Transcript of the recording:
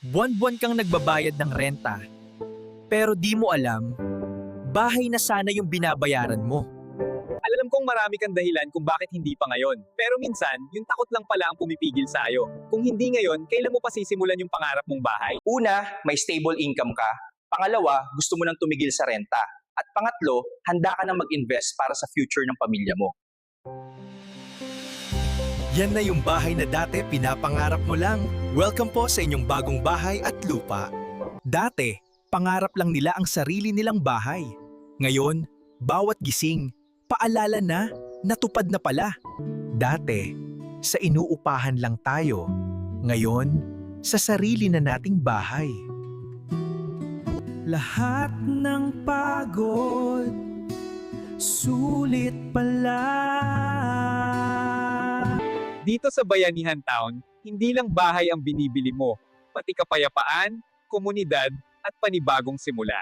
Buwan-buwan kang nagbabayad ng renta, pero di mo alam, bahay na sana yung binabayaran mo. Alam kong marami kang dahilan kung bakit hindi pa ngayon. Pero minsan, yung takot lang pala ang pumipigil sa'yo. Kung hindi ngayon, kailan mo pa sisimulan yung pangarap mong bahay? Una, may stable income ka. Pangalawa, gusto mo nang tumigil sa renta. At pangatlo, handa ka nang mag-invest para sa future ng pamilya mo. Yan na yung bahay na dati pinapangarap mo lang. Welcome po sa inyong bagong bahay at lupa. Dati, pangarap lang nila ang sarili nilang bahay. Ngayon, bawat gising, paalala na, natupad na pala. Dati, sa inuupahan lang tayo. Ngayon, sa sarili na nating bahay. Lahat ng pagod, sulit pala. Dito sa Bayanihan Town, hindi lang bahay ang binibili mo, pati kapayapaan, komunidad, at panibagong simula.